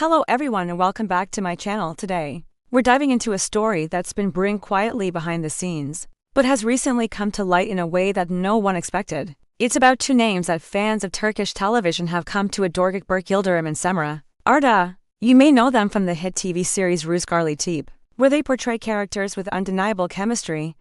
Hello everyone and welcome back to my channel. Today, we're diving into a story that's been brewing quietly behind the scenes, but has recently come to light in a way that no one expected. It's about two names that fans of Turkish television have come to adore: Gökberk and Cemre. Arda. You may know them from the hit TV series Rooftop, where they portray characters with undeniable chemistry.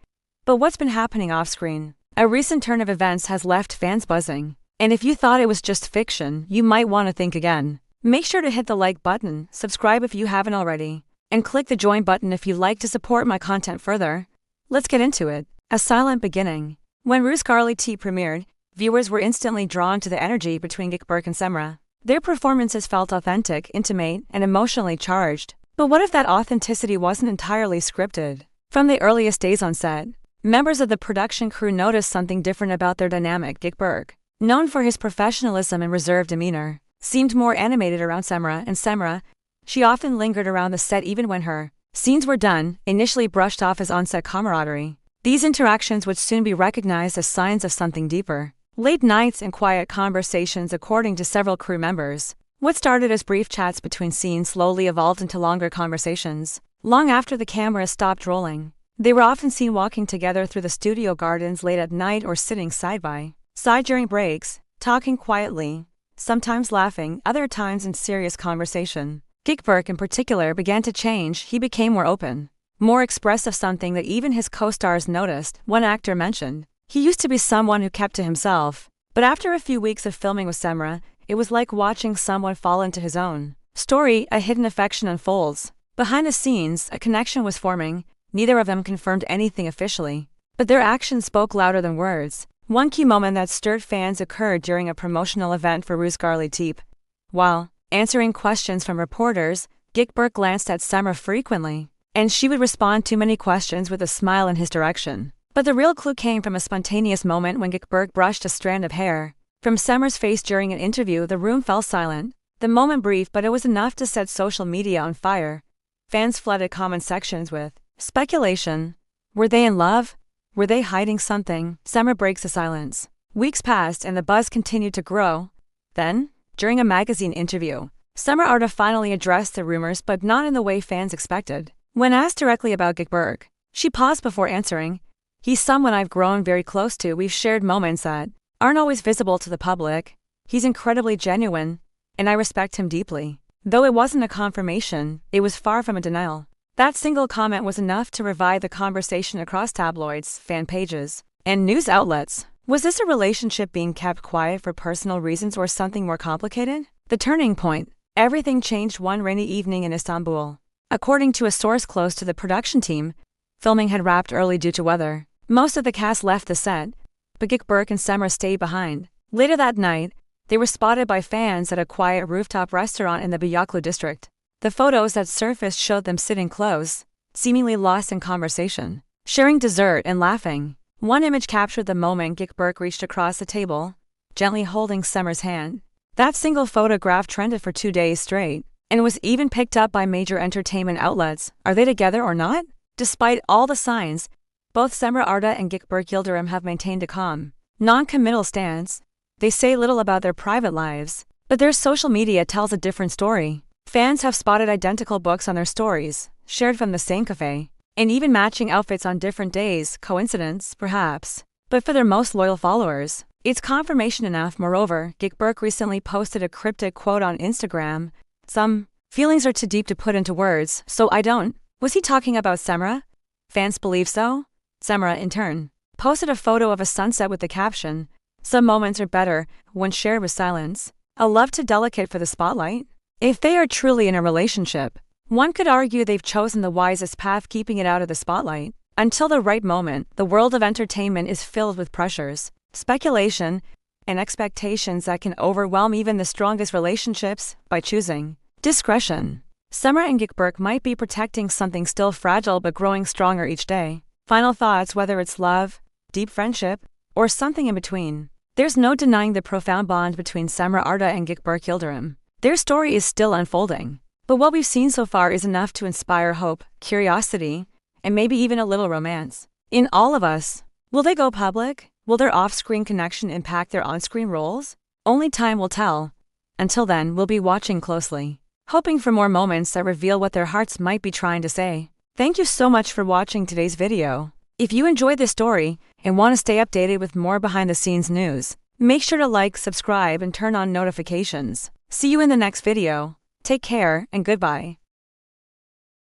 But what's been happening off-screen? A recent turn of events has left fans buzzing. And if you thought it was just fiction, you might want to think again. Make sure to hit the like button, subscribe if you haven't already, and click the join button if you'd like to support my content further. Let's get into it. A silent beginning. When Rooftop premiered, viewers were instantly drawn to the energy between Gökberk and Cemre. Their performances felt authentic, intimate, and emotionally charged. But what if that authenticity wasn't entirely scripted? From the earliest days on set, members of the production crew noticed something different about their dynamic. Gökberk, known for his professionalism and reserved demeanor, seemed more animated around Cemre, and Cemre, she often lingered around the set even when her scenes were done, initially brushed off as on-set camaraderie. These interactions would soon be recognized as signs of something deeper. Late nights and quiet conversations, according to several crew members. What started as brief chats between scenes slowly evolved into longer conversations. Long after the camera stopped rolling, they were often seen walking together through the studio gardens late at night or sitting side by side during breaks, talking quietly, sometimes laughing, other times in serious conversation. Gökberk in particular began to change. He became more open, more expressive, something that even his co-stars noticed. One actor mentioned, "He used to be someone who kept to himself, but after a few weeks of filming with Cemre, it was like watching someone fall into his own story. A hidden affection unfolds. Behind the scenes, a connection was forming. Neither of them confirmed anything officially, but their actions spoke louder than words." One key moment that stirred fans occurred during a promotional event for Rooftop. While answering questions from reporters, Gökberk glanced at Cemre frequently, and she would respond to many questions with a smile in his direction. But the real clue came from a spontaneous moment when Gökberk brushed a strand of hair from Cemre's face during an interview. The room fell silent. The moment brief, but it was enough to set social media on fire. Fans flooded comment sections with speculation. Were they in love? Were they hiding something? Cemre breaks the silence. Weeks passed and the buzz continued to grow. Then, during a magazine interview, Arda finally addressed the rumors, but not in the way fans expected. When asked directly about Gökberk, she paused before answering. "He's someone I've grown very close to. We've shared moments that aren't always visible to the public. He's incredibly genuine, and I respect him deeply." Though it wasn't a confirmation, it was far from a denial. That single comment was enough to revive the conversation across tabloids, fan pages, and news outlets. Was this a relationship being kept quiet for personal reasons or something more complicated? The turning point. Everything changed one rainy evening in Istanbul. According to a source close to the production team, filming had wrapped early due to weather. Most of the cast left the set, but Gökberk and Cemre stayed behind. Later that night, they were spotted by fans at a quiet rooftop restaurant in the Beyaklı district. The photos that surfaced showed them sitting close, seemingly lost in conversation, sharing dessert and laughing. One image captured the moment Gökberk reached across the table, gently holding Cemre's hand. That single photograph trended for 2 days straight, and was even picked up by major entertainment outlets. Are they together or not? Despite all the signs, both Cemre Arda and Gökberk have maintained a calm, non-committal stance. They say little about their private lives, but their social media tells a different story. Fans have spotted identical books on their stories, shared from the same cafe, and even matching outfits on different days. Coincidence, perhaps, but for their most loyal followers, it's confirmation enough. Moreover, Gökberk recently posted a cryptic quote on Instagram. "Some feelings are too deep to put into words, so I don't." Was he talking about Cemre? Fans believe so. Cemre, in turn, posted a photo of a sunset with the caption, "Some moments are better when shared with silence." A love too delicate for the spotlight? If they are truly in a relationship, one could argue they've chosen the wisest path, keeping it out of the spotlight. Until the right moment, the world of entertainment is filled with pressures, speculation, and expectations that can overwhelm even the strongest relationships. By choosing discretion, Cemre and Gökberk might be protecting something still fragile but growing stronger each day. Final thoughts. Whether it's love, deep friendship, or something in between, there's no denying the profound bond between Cemre Arda and Gökberk. Their story is still unfolding, but what we've seen so far is enough to inspire hope, curiosity, and maybe even a little romance in all of us. Will they go public? Will their off-screen connection impact their on-screen roles? Only time will tell. Until then, we'll be watching closely. hoping for more moments that reveal what their hearts might be trying to say. Thank you so much for watching today's video. If you enjoyed this story and want to stay updated with more behind-the-scenes news, make sure to like, subscribe, and turn on notifications. See you in the next video. Take care and goodbye.